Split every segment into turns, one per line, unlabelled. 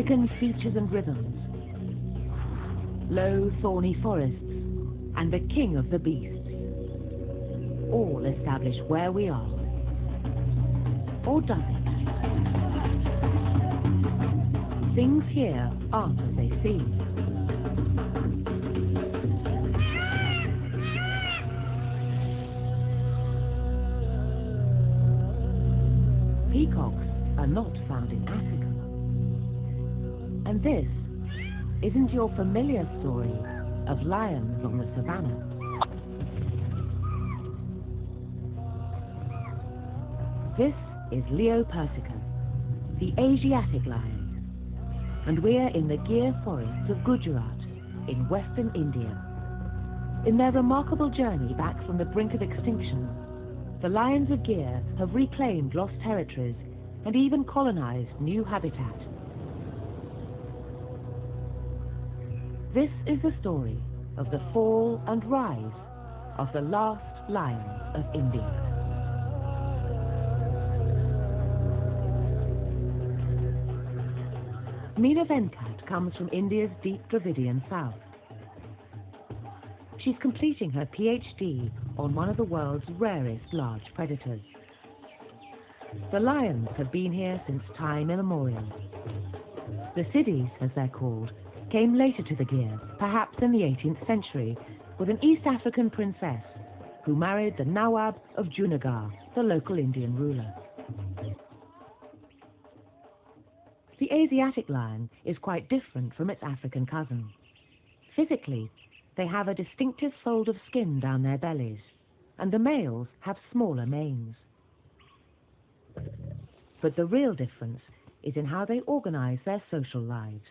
thickened features and rhythms, low thorny forests, and the king of the beasts, all establish where we are. Or does it? Things here aren't as they seem. Peacocks are not found in Africa. And this isn't your familiar story of lions on the savannah. This is Leo persica, the Asiatic lion, and we're in the Gir forests of Gujrat in western India. In their remarkable journey back from the brink of extinction, the lions of Gir have reclaimed lost territories and even colonized new habitat. This is the story of the fall and rise of the last lions of India. Meena Venkat comes from India's deep Dravidian south. She's completing her PhD on one of the world's rarest large predators. The lions have been here since time immemorial. The Siddhis, as they're called, came later to the Gir, perhaps in the 18th century, with an East African princess who married the Nawab of Junagadh, the local Indian ruler. The Asiatic lion is quite different from its African cousin. Physically, they have a distinctive fold of skin down their bellies, and the males have smaller manes. But the real difference is in how they organize their social lives.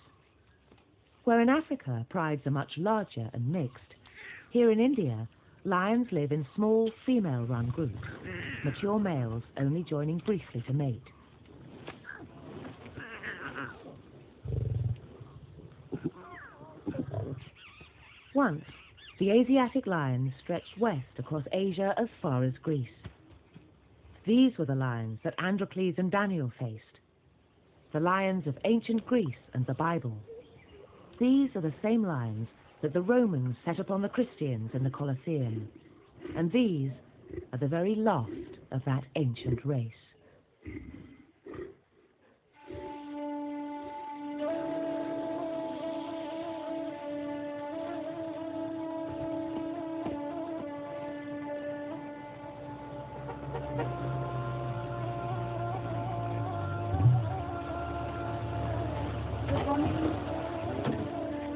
Where in Africa, prides are much larger and mixed, here in India, lions live in small female-run groups, mature males only joining briefly to mate. Once, the Asiatic lions stretched west across Asia as far as Greece. These were the lions that Androcles and Daniel faced, the lions of ancient Greece and the Bible. These are the same lions that the Romans set upon the Christians in the Colosseum, and these are the very last of that ancient race.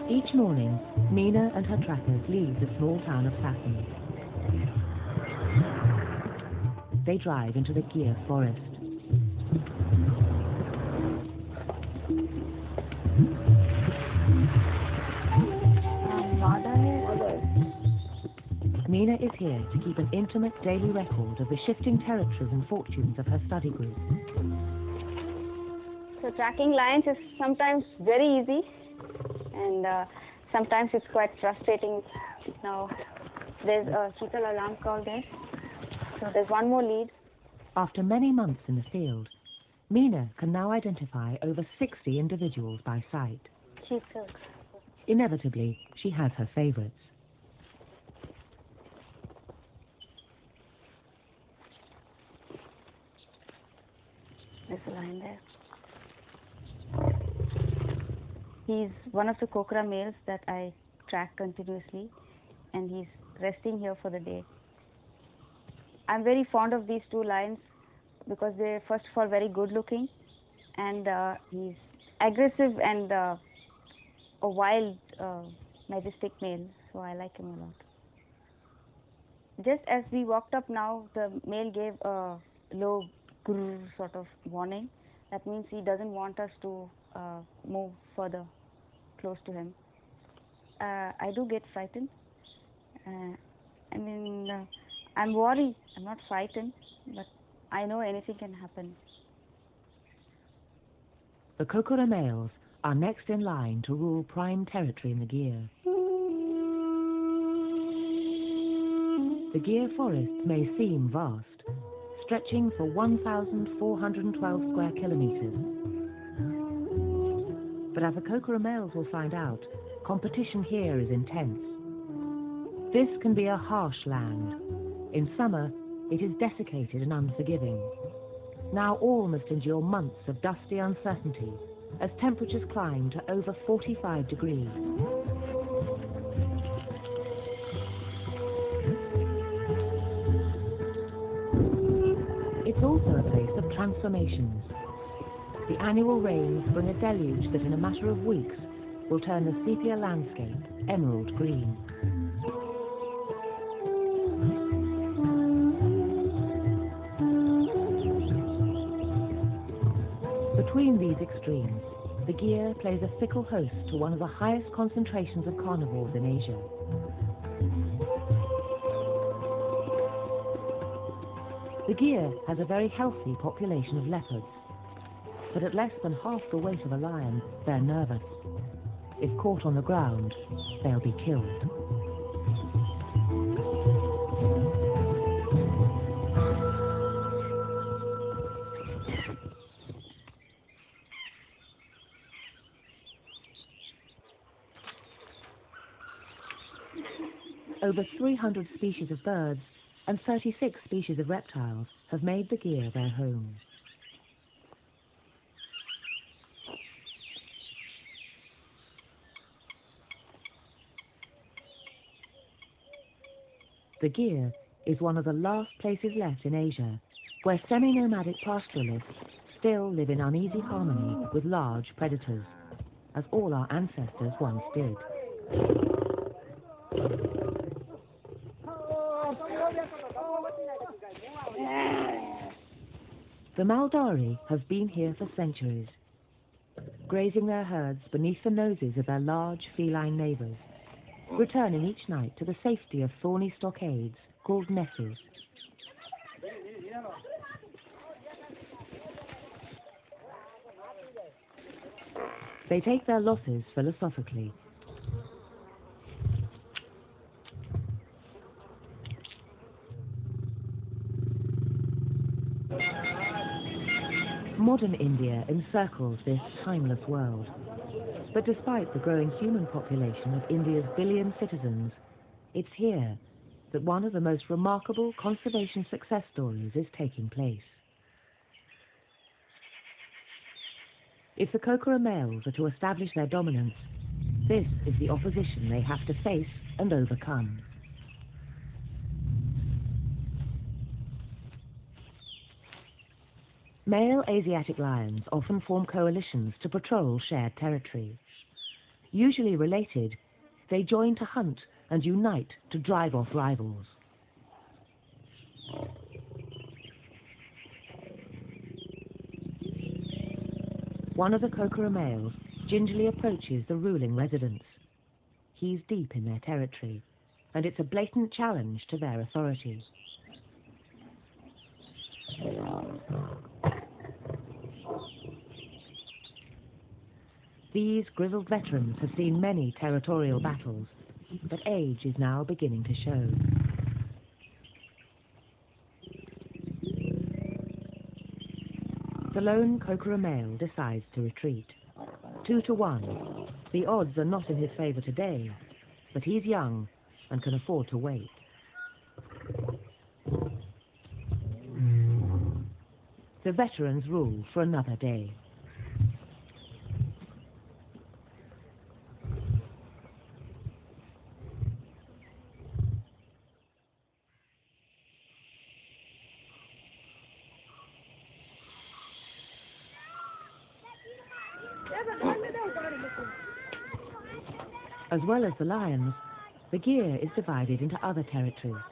Each morning, Meena and her trackers leave the small town of Sasan. They drive into the Gir forest. Meena is here to keep an intimate daily record of the shifting territories and fortunes of her study group.
So tracking lions is sometimes very easy, and sometimes it's quite frustrating. Now there's a cheetah alarm call there, so there's one more lead.
After many months in the field, Meena can now identify over 60 individuals by sight.
Cheetahs.
Inevitably, she has her favorites.
There's a lion there. He's one of the cocra males that I track continuously, and he's resting here for the day. I'm very fond of these two lions because they're first of all very good looking, and he's aggressive and a wild, majestic male, so I like him a lot. Just as we walked up now, the male gave a low grrr sort of warning. That means he doesn't want us to move further close to him. I do get frightened. I'm worried. I'm not frightened, but I know anything can happen.
The Kokora males are next in line to rule prime territory in the Gir. The Gir forests may seem vast, stretching for 1,412 square kilometers. But as the kokora males will find out, competition here is intense. This can be a harsh land. In summer, it is desiccated and unforgiving. Now all must endure months of dusty uncertainty as temperatures climb to over 45 degrees. It's also a place of transformations. The annual rains bring a deluge that in a matter of weeks will turn the sepia landscape emerald green. Between these extremes, the gyr plays a fickle host to one of the highest concentrations of carnivores in Asia. The gyr has a very healthy population of leopards, but at less than half the weight of a lion, they're nervous. If caught on the ground, they'll be killed. Over 300 species of birds and 36 species of reptiles have made the gyr their home. The gyr is one of the last places left in Asia where semi-nomadic pastoralists still live in uneasy harmony with large predators, as all our ancestors once did. The Maldari have been here for centuries, grazing their herds beneath the noses of their large feline neighbours, returning each night to the safety of thorny stockades called messes. They take their losses philosophically. Modern India encircles this timeless world. But despite the growing human population of India's billion citizens, it's here that one of the most remarkable conservation success stories is taking place. If the kokora males are to establish their dominance, this is the opposition they have to face and overcome. Male Asiatic lions often form coalitions to patrol shared territory. Usually related, they join to hunt and unite to drive off rivals. One of the kokora males gingerly approaches the ruling residents. He's deep in their territory, and it's a blatant challenge to their authority. These grizzled veterans have seen many territorial battles, but age is now beginning to show. The lone kokora male decides to retreat. 2 to 1. The odds are not in his favour today, but he's young and can afford to wait. The veterans rule for another day. As well as the lions, the gyr is divided into other territories.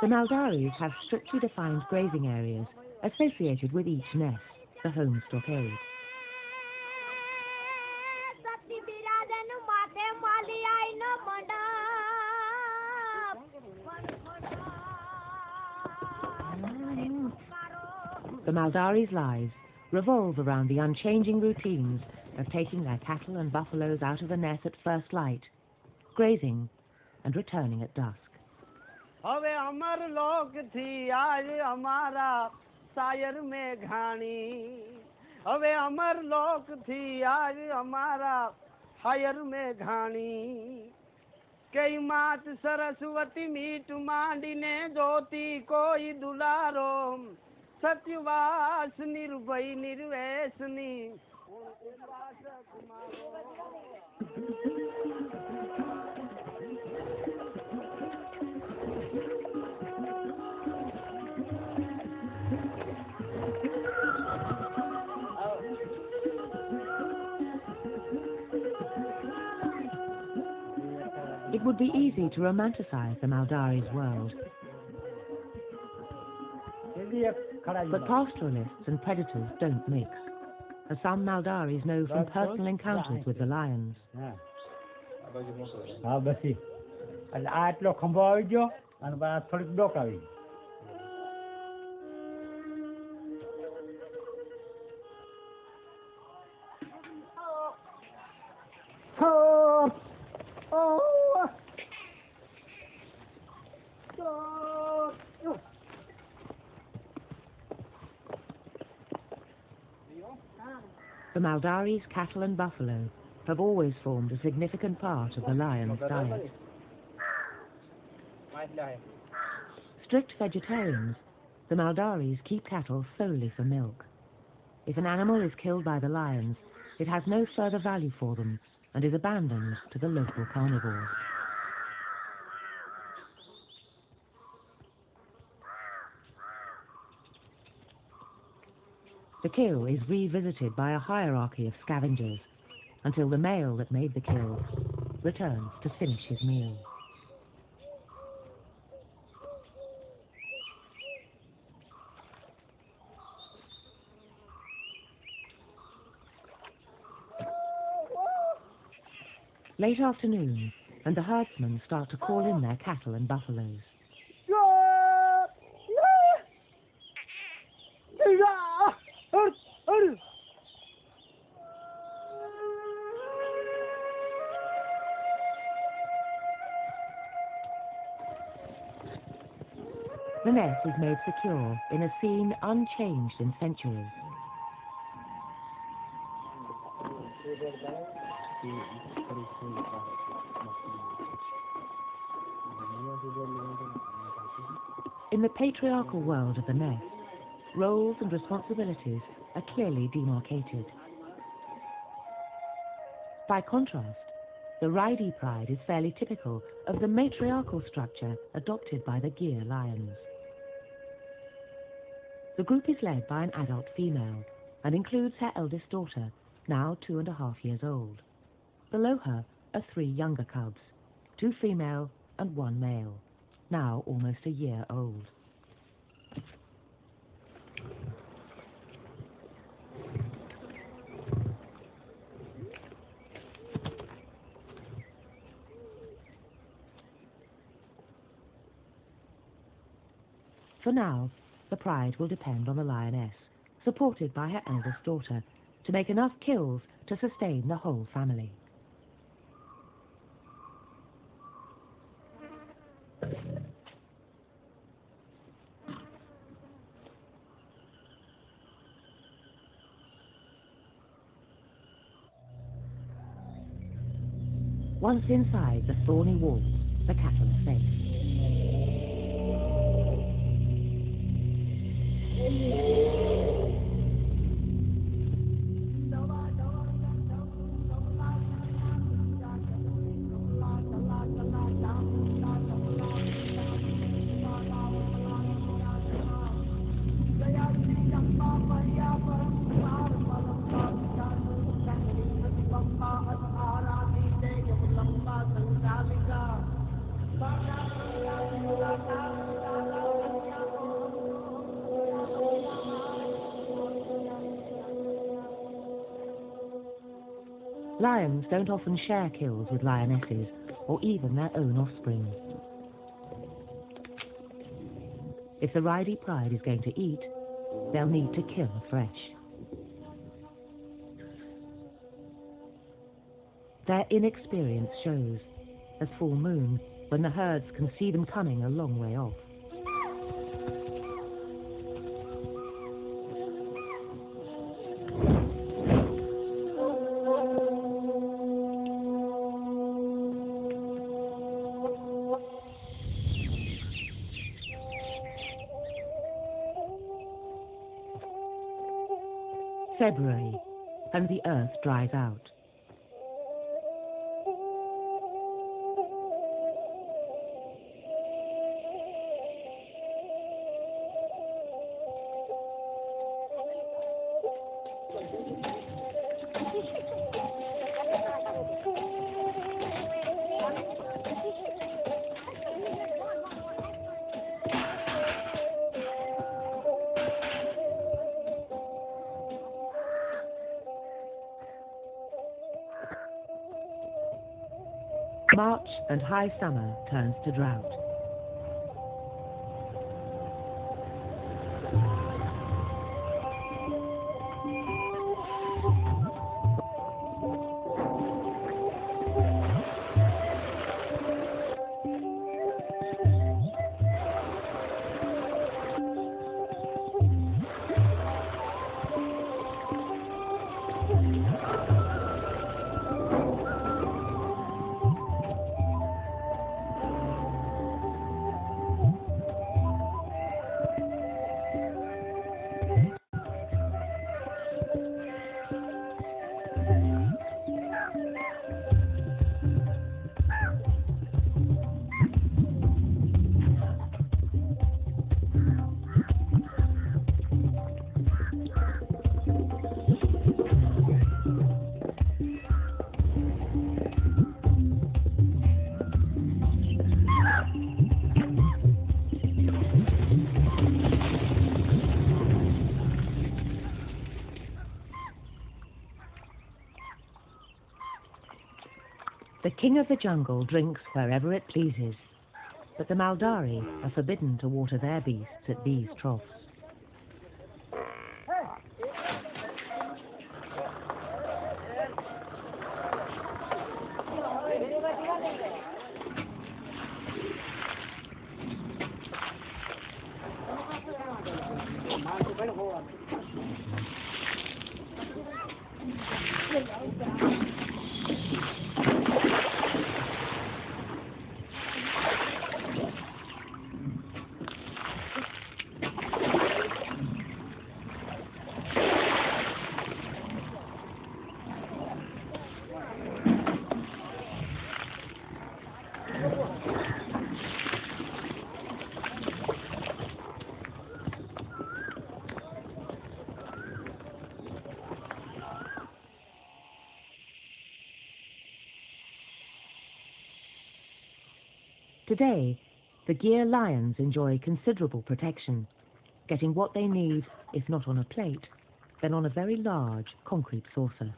The Maldaris have strictly defined grazing areas associated with each nest, the home stockade. The Maldaris' lives revolve around the unchanging routines of taking their cattle and buffaloes out of the nest at first light, grazing, and returning at dusk.
હવે અમર લોક થી આજ અમારા higher में घाणी कई मात Saraswati meet मांडीने जोती कोई दुलारो सत्यवास निर्भय निर्वेशनी
It would be easy to romanticize the Maldari's world. But pastoralists and predators don't mix, as some Maldaris know from personal encounters with the lions. The Maldari's cattle and buffalo have always formed a significant part of the lion's diet. Strict vegetarians, the Maldaris keep cattle solely for milk. If an animal is killed by the lions, it has no further value for them and is abandoned to the local carnivores. The kill is revisited by a hierarchy of scavengers until the male that made the kill returns to finish his meal. Late afternoon, and the herdsmen start to call in their cattle and buffaloes. The nest is made secure in a scene unchanged in centuries. In the patriarchal world of the nest, roles and responsibilities are clearly demarcated. By contrast, the Raidi pride is fairly typical of the matriarchal structure adopted by the Gear lions. The group is led by an adult female and includes her eldest daughter, now 2.5 years old. Below her are 3 younger cubs, 2 female and 1 male, now almost a year old. For now, the pride will depend on the lioness, supported by her eldest daughter, to make enough kills to sustain the whole family. Once inside the thorny wall, the cattle are safe. Lions don't often share kills with lionesses, or even their own offspring. If the Raidi pride is going to eat, they'll need to kill afresh. Their inexperience shows, as full moon, when the herds can see them coming a long way off. February, and the earth dries out. March and high summer turns to drought. The king of the jungle drinks wherever it pleases, but the Maldari are forbidden to water their beasts at these troughs. Today, the Gir lions enjoy considerable protection, getting what they need, if not on a plate, then on a very large concrete saucer.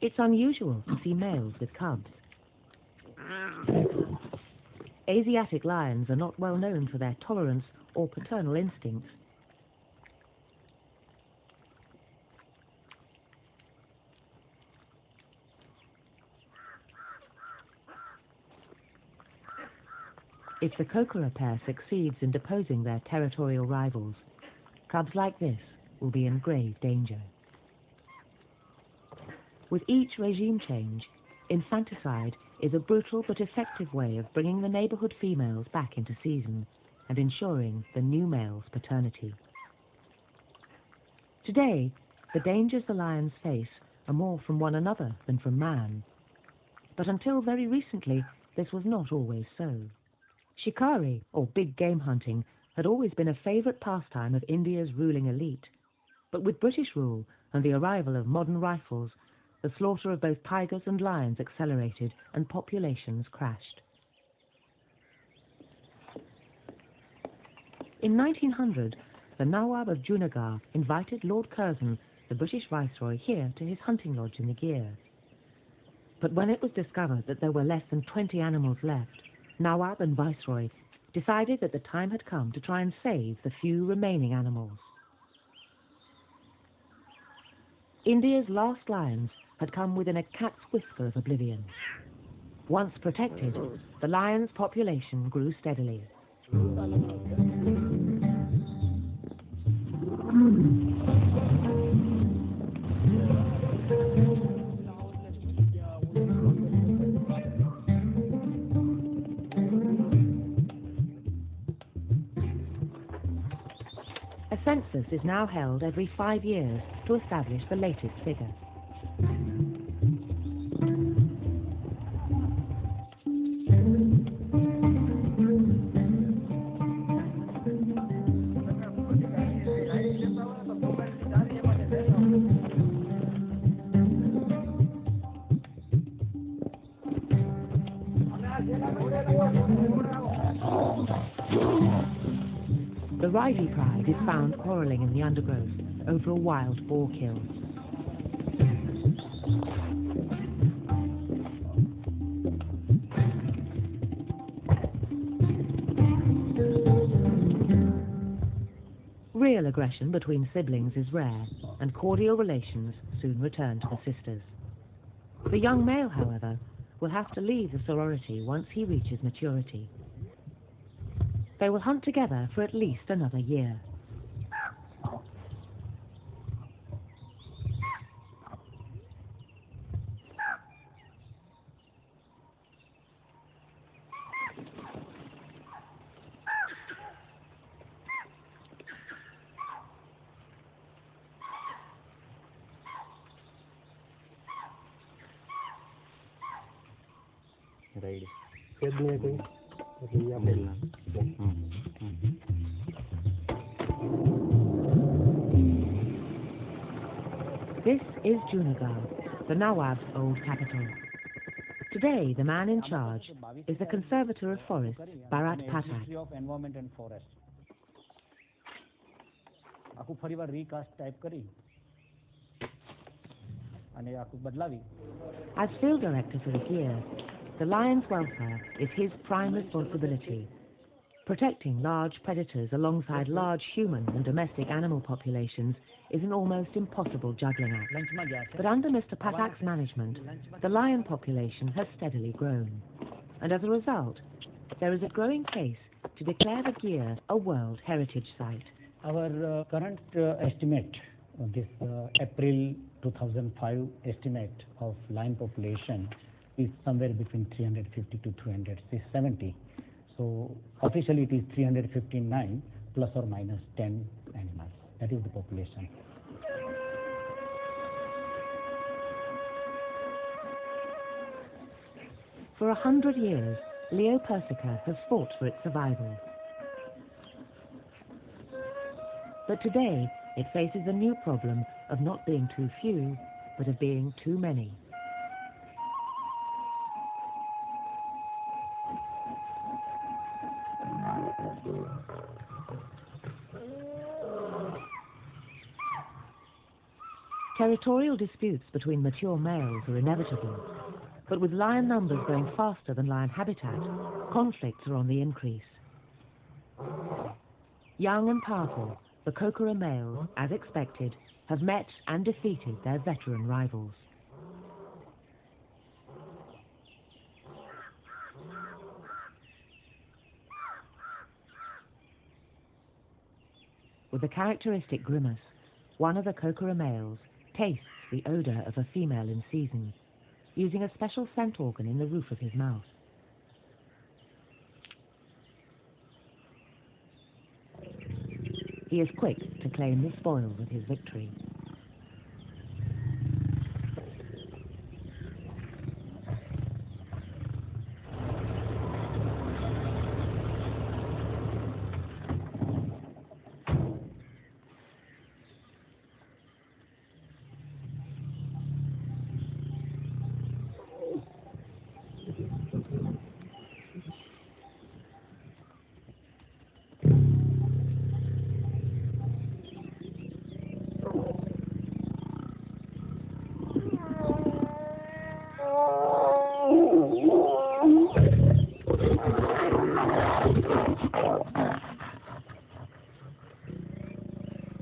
It's unusual to see males with cubs. Asiatic lions are not well known for their tolerance or paternal instincts. If the kokora pair succeeds in deposing their territorial rivals, cubs like this will be in grave danger. With each regime change, infanticide is a brutal but effective way of bringing the neighborhood females back into season and ensuring the new male's paternity. Today, the dangers the lions face are more from one another than from man. But until very recently, this was not always so. Shikari, or big game hunting, had always been a favourite pastime of India's ruling elite. But with British rule and the arrival of modern rifles, the slaughter of both tigers and lions accelerated and populations crashed. In 1900, the Nawab of Junagadh invited Lord Curzon, the British Viceroy, here to his hunting lodge in the Gir. But when it was discovered that there were less than 20 animals left, Nawab and Viceroy decided that the time had come to try and save the few remaining animals. India's last lions had come within a cat's whisper of oblivion. Once protected, the lions' population grew steadily. A census census is now held every 5 years to establish the latest figure. The Riley pride is found quarrelling in the undergrowth over a wild boar kill. Real aggression between siblings is rare, and cordial relations soon return to the sisters. The young male, however, will have to leave the sorority once he reaches maturity. They will hunt together for at least another year. This is Junagadh, the Nawab's old capital. Today, the man in charge is the conservator of forests, Bharat Pathak.
of environment and forest. આખું ફરીવાર recast type કરી અને આખું બદલાવી.
As field director for the gear, the lion's welfare is his prime responsibility. Protecting large predators alongside large human and domestic animal populations is an almost impossible juggling act. But under Mr. Pathak's management, the lion population has steadily grown. And as a result, there is a growing case to declare the gear a World Heritage Site.
Our current estimate, this April 2005 estimate of lion population is somewhere between 350 to 370. So officially it is 359 plus or minus 10 animals. That is the population.
For 100 years, Leo Persica has fought for its survival. But today, it faces a new problem of not being too few, but of being too many. Territorial disputes between mature males are inevitable, but with lion numbers growing faster than lion habitat, conflicts are on the increase. Young and powerful, the Kokora males, as expected, have met and defeated their veteran rivals. With a characteristic grimace, one of the Kokora males tastes the odor of a female in season, using a special scent organ in the roof of his mouth. He is quick to claim the spoils of his victory.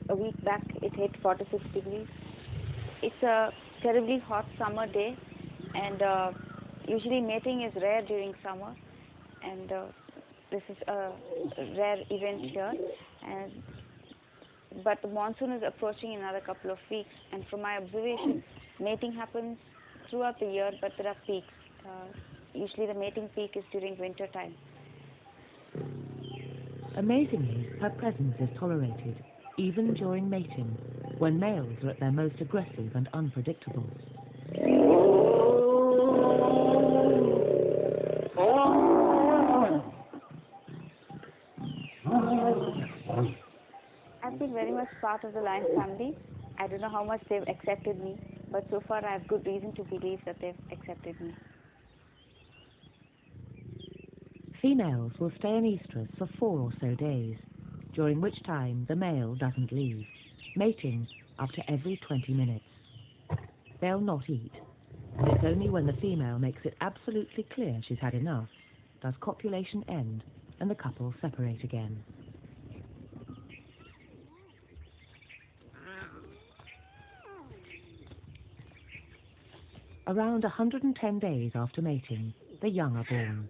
A week back, it hit 46 degrees. It's a terribly hot summer day, and usually mating is rare during summer, and this is a rare event here. But the monsoon is approaching in another couple of weeks, and from my observation, mating happens throughout the year, but there are peaks. Usually the mating peak is during winter time.
Amazingly, her presence is tolerated, even during mating, when males are at their most aggressive and unpredictable.
I've been very much part of the lion family. I don't know how much they've accepted me, but so far I have good reason to believe that they've accepted me.
Females will stay in estrus for 4 or so days, during which time the male doesn't leave, mating after every 20 minutes. They'll not eat, and it's only when the female makes it absolutely clear she's had enough does copulation end and the couple separate again. Around 110 days after mating, the young are born.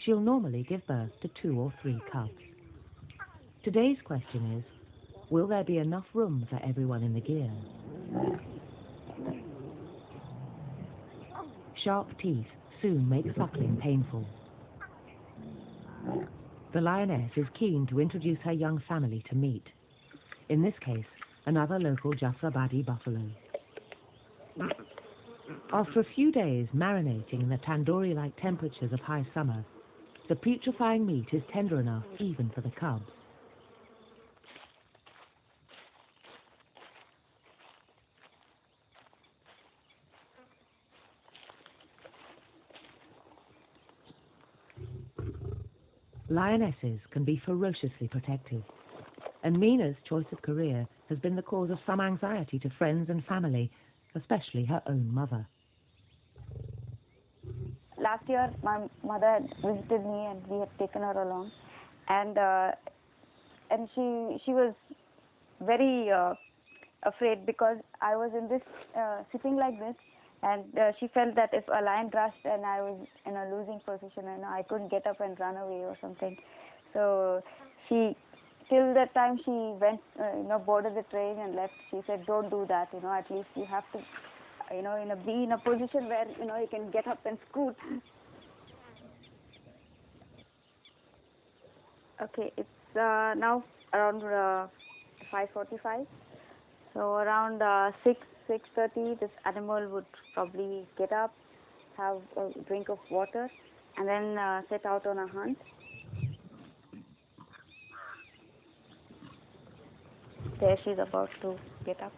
She'll normally give birth to 2 or 3 cubs. Today's question is, will there be enough room for everyone in the gear? Sharp teeth soon make suckling painful. The lioness is keen to introduce her young family to meat. In this case, another local Jafrabadi buffalo. After a few days marinating in the tandoori-like temperatures of high summer, the putrefying meat is tender enough even for the cubs. Lionesses can be ferociously protective, and Mina's choice of career has been the cause of some anxiety to friends and family, especially her own mother.
Last year, my mother had visited me, and we had taken her along, and she was very afraid because I was in this sitting like this, and she felt that if a lion rushed and I was in a losing position and I couldn't get up and run away or something, so till that time she went, boarded the train and left. She said, "Don't do that. At least you have to." Be in a position where, you can get up and scoot. Okay, it's now around 5:45. So around 6:30, this animal would probably get up, have a drink of water, and then set out on a hunt. There she's about to get up.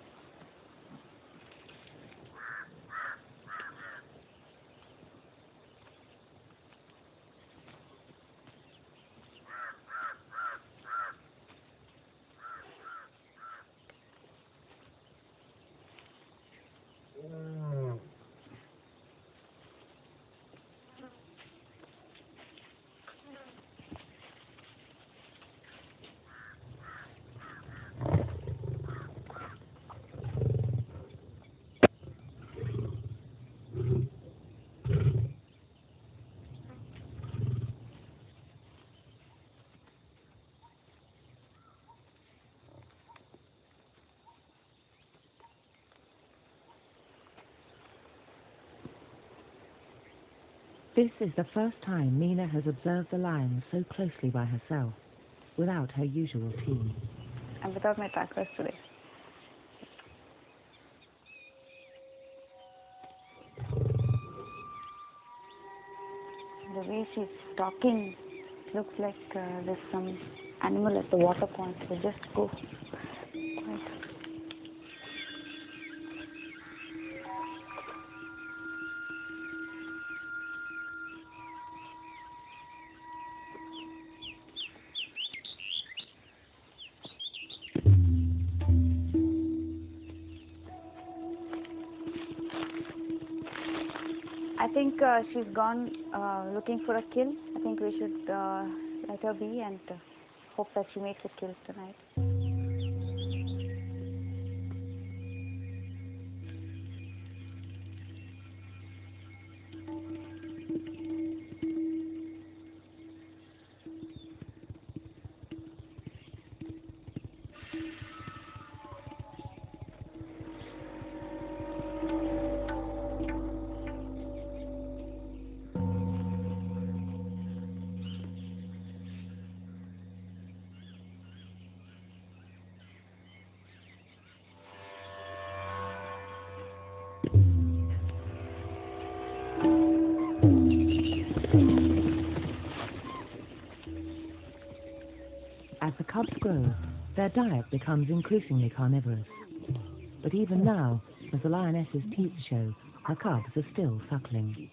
This is the first time Mina has observed the lions so closely by herself, without her usual team.
And without my trackers today. The way she's talking, it looks like there's some animal at the water point, so just go quiet. I think she's gone looking for a kill. I think we should let her be and hope that she makes a kill tonight.
grow, their diet becomes increasingly carnivorous. But even now, as the lioness's teeth show, her cubs are still suckling.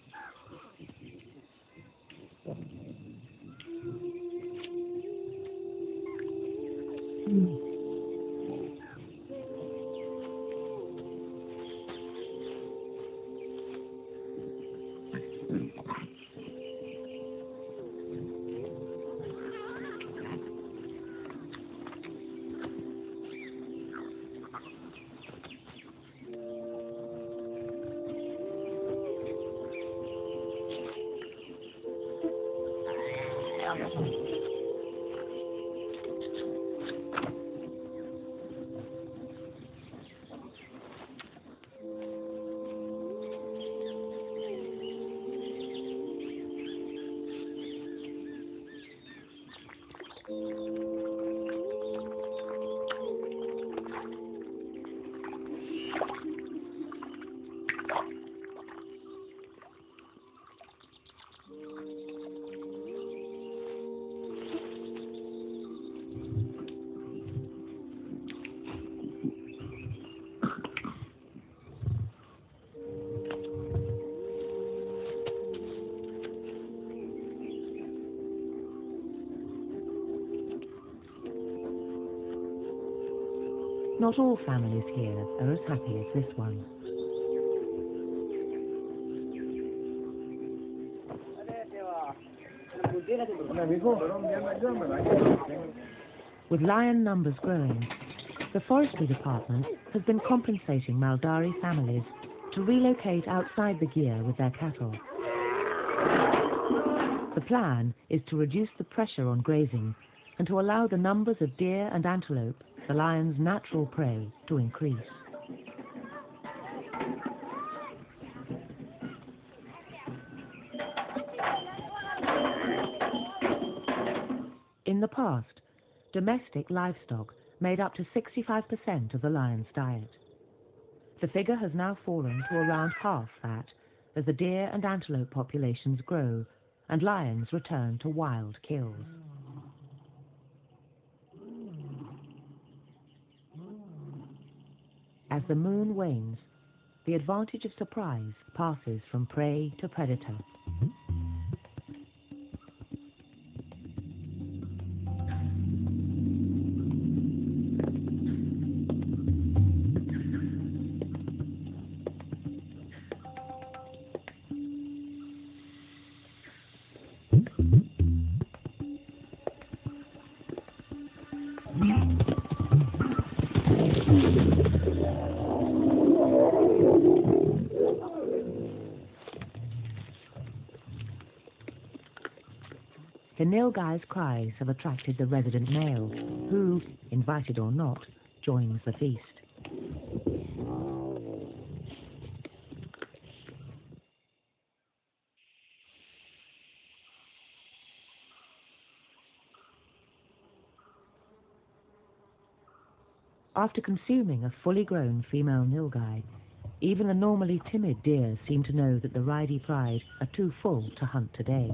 Not all families here are as happy as this one. With lion numbers growing, the forestry department has been compensating Maldari families to relocate outside the Gir with their cattle. The plan is to reduce the pressure on grazing and to allow the numbers of deer and antelope, the lion's natural prey, to increase. In the past, domestic livestock made up to 65% of the lion's diet. The figure has now fallen to around half that as the deer and antelope populations grow and lions return to wild kills. As the moon wanes, the advantage of surprise passes from prey to predator. The nilgai's cries have attracted the resident male, who, invited or not, joins the feast. After consuming a fully grown female nilgai, even the normally timid deer seem to know that the Raidi pride are too full to hunt today.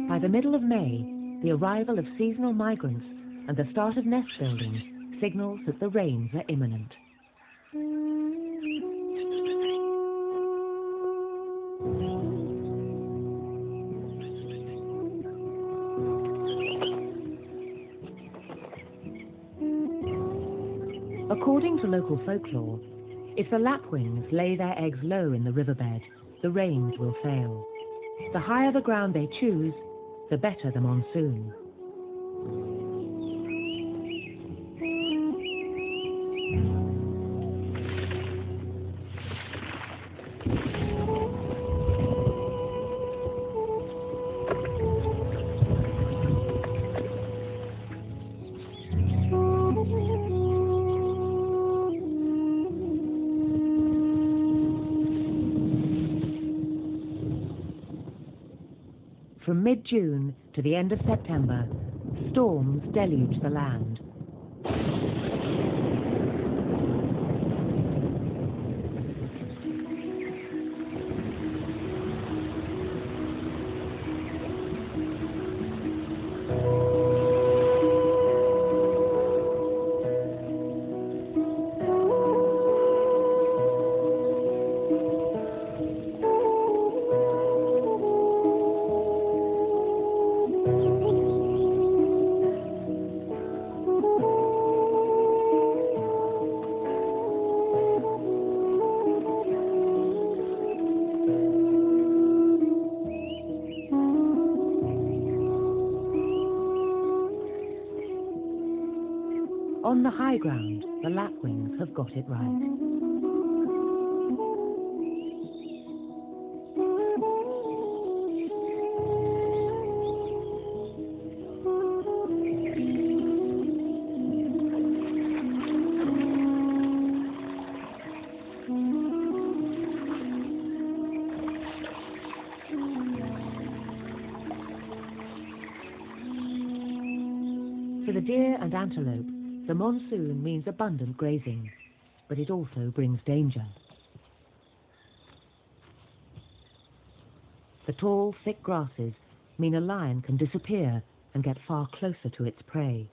By the middle of May, the arrival of seasonal migrants and the start of nest building signals that the rains are imminent. According to local folklore, if the lapwings lay their eggs low in the riverbed, the rains will fail. The higher the ground they choose, the better the monsoon. From mid-June to the end of September, storms deluge the land. On the high ground, the lapwings have got it right. For the deer and antelope, the monsoon means abundant grazing, but it also brings danger. The tall, thick grasses mean a lion can disappear and get far closer to its prey.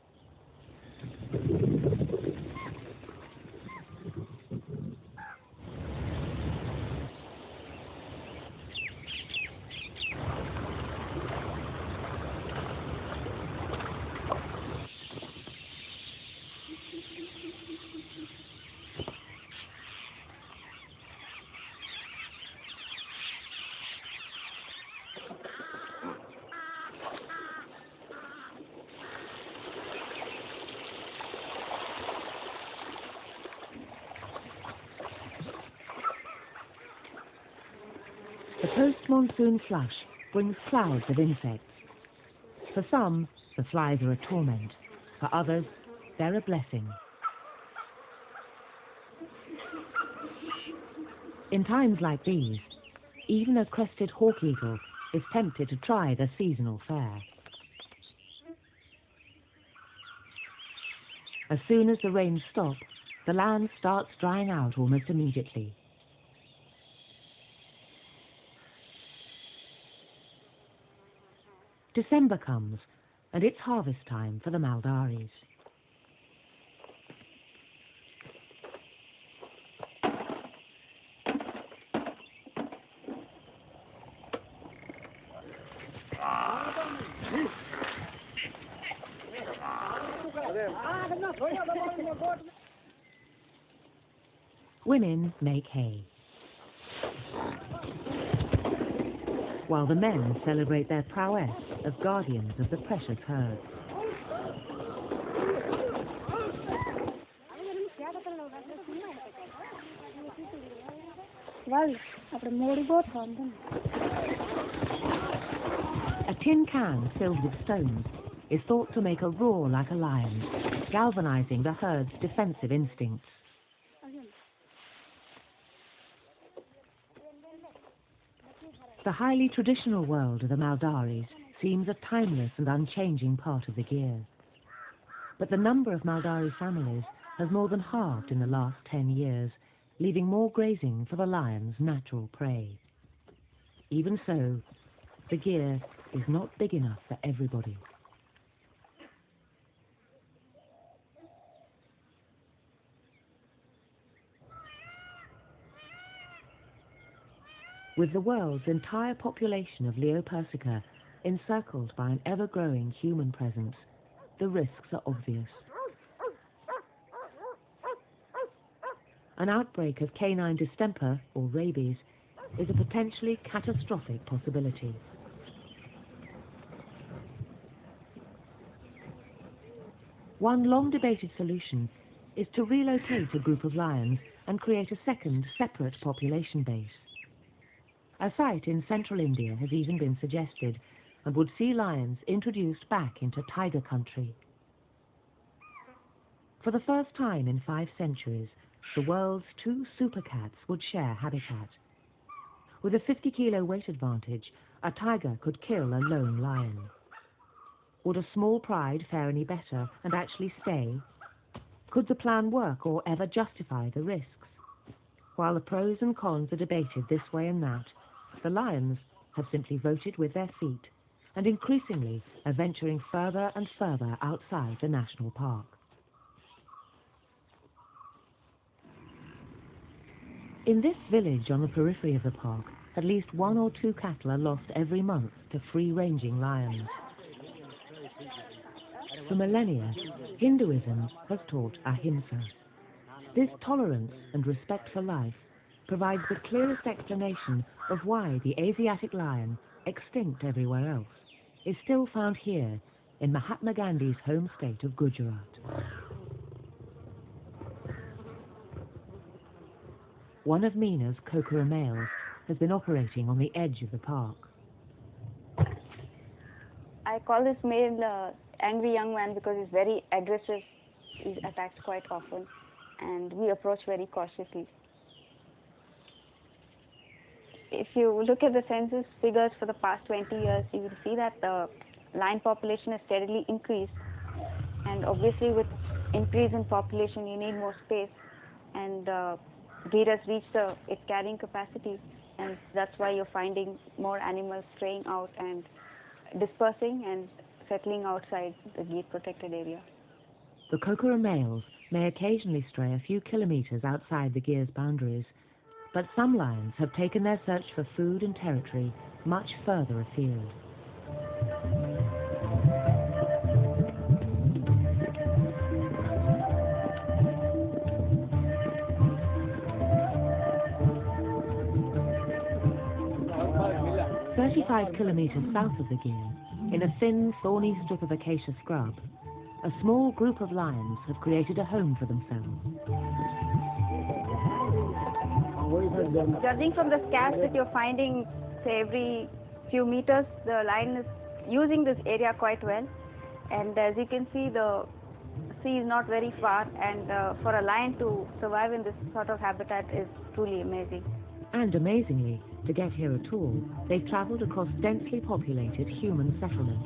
The post-monsoon flush brings clouds of insects. For some, the flies are a torment. For others, they're a blessing. In times like these, even a crested hawk eagle is tempted to try the seasonal fare. As soon as the rains stop, the land starts drying out almost immediately. December comes, and it's harvest time for the Maldaris. Women make hay, while the men celebrate their prowess as guardians of the precious herd. A tin can filled with stones is thought to make a roar like a lion, galvanizing the herd's defensive instincts. The highly traditional world of the Maldaris seems a timeless and unchanging part of the gear. But the number of Maldari families has more than halved in the last 10 years, leaving more grazing for the lion's natural prey. Even so, the gear is not big enough for everybody. With the world's entire population of Leo persica encircled by an ever-growing human presence, the risks are obvious. An outbreak of canine distemper, or rabies, is a potentially catastrophic possibility. One long-debated solution is to relocate a group of lions and create a second, separate population base. A site in central India has even been suggested and would see lions introduced back into tiger country. For the first time in 5 centuries, the world's 2 supercats would share habitat. With a 50-kilo weight advantage, a tiger could kill a lone lion. Would a small pride fare any better and actually stay? Could the plan work or ever justify the risks? While the pros and cons are debated this way and that, the lions have simply voted with their feet and increasingly are venturing further and further outside the national park. In this village on the periphery of the park, at least 1 or 2 cattle are lost every month to free-ranging lions. For millennia, Hinduism has taught ahimsa. This tolerance and respect for life provides the clearest explanation of why the Asiatic lion, extinct everywhere else, is still found here in Mahatma Gandhi's home state of Gujrat. One of Meena's kokora males has been operating on the edge of the park.
I call this male angry young man because he's very aggressive. He's attacked quite often, and we approach very cautiously. If you look at the census figures for the past 20 years, you will see that the lion population has steadily increased, and obviously with increase in population you need more space, and breed has reached its carrying capacity, and that's why you're finding more animals straying out and dispersing and settling outside the gate protected area.
The kokora males may occasionally stray a few kilometers outside the Gyr's boundaries, but some lions have taken their search for food and territory much further afield. "35 kilometers south of the Gyr, in a thin, thorny strip of acacia scrub, a small group of lions have created a home for themselves.
Judging from the scabs that you're finding, say every few meters, the lion is using this area quite well. And as you can see, the sea is not very far, and for a lion to survive in this sort of habitat is truly amazing.
And amazingly, to get here at all, they've travelled across densely populated human settlement.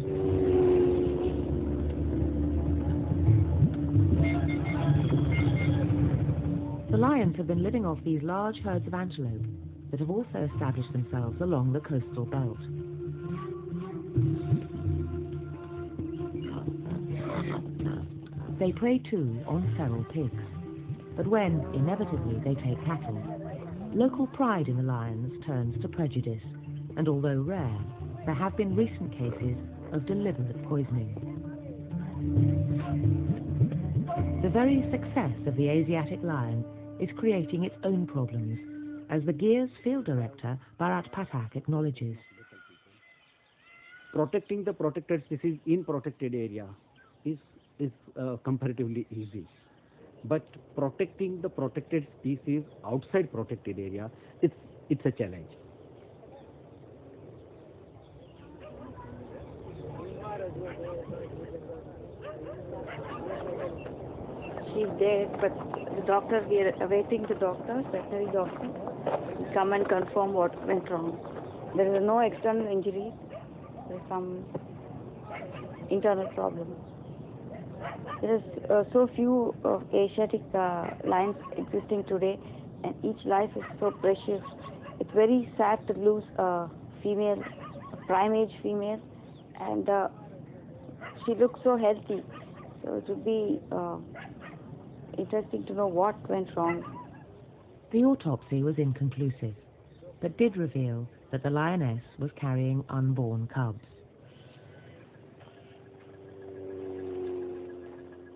The lions have been living off these large herds of antelope that have also established themselves along the coastal belt. They prey too on feral pigs, but when, inevitably, they take cattle, local pride in the lions turns to prejudice, and although rare, there have been recent cases of deliberate poisoning. The very success of the Asiatic lion is creating its own problems, as the Gyr's field director, Bharat Pathak, acknowledges.
Protecting the protected species in protected area is comparatively easy. But protecting the protected species outside protected area, it's a challenge.
She's dead, but the doctor, we are awaiting the doctor, veterinary doctor, to come and confirm what went wrong. There is no external injury, there is some internal problem. There is so few Asiatic lions existing today, and each life is so precious. It's very sad to lose a female, a prime age female, and she looks so healthy. So it would be interesting to know what went wrong.
The autopsy was inconclusive, but did reveal that the lioness was carrying unborn cubs.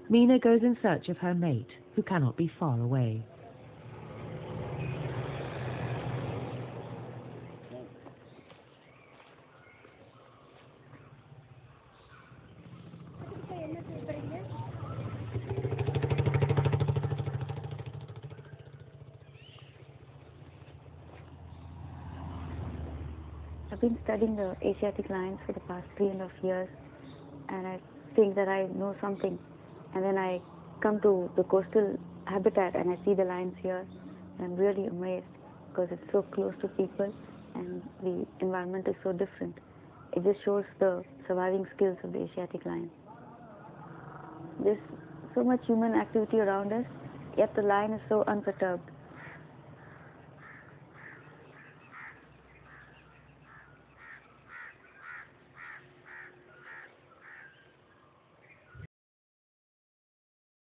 Meena goes in search of her mate, who cannot be far away.
I've been studying the Asiatic lions for the past 3.5 years, and I think that I know something. And then I come to the coastal habitat and I see the lions here, and I'm really amazed because it's so close to people and the environment is so different. It just shows the surviving skills of the Asiatic lion. There's so much human activity around us, yet the lion is so unperturbed.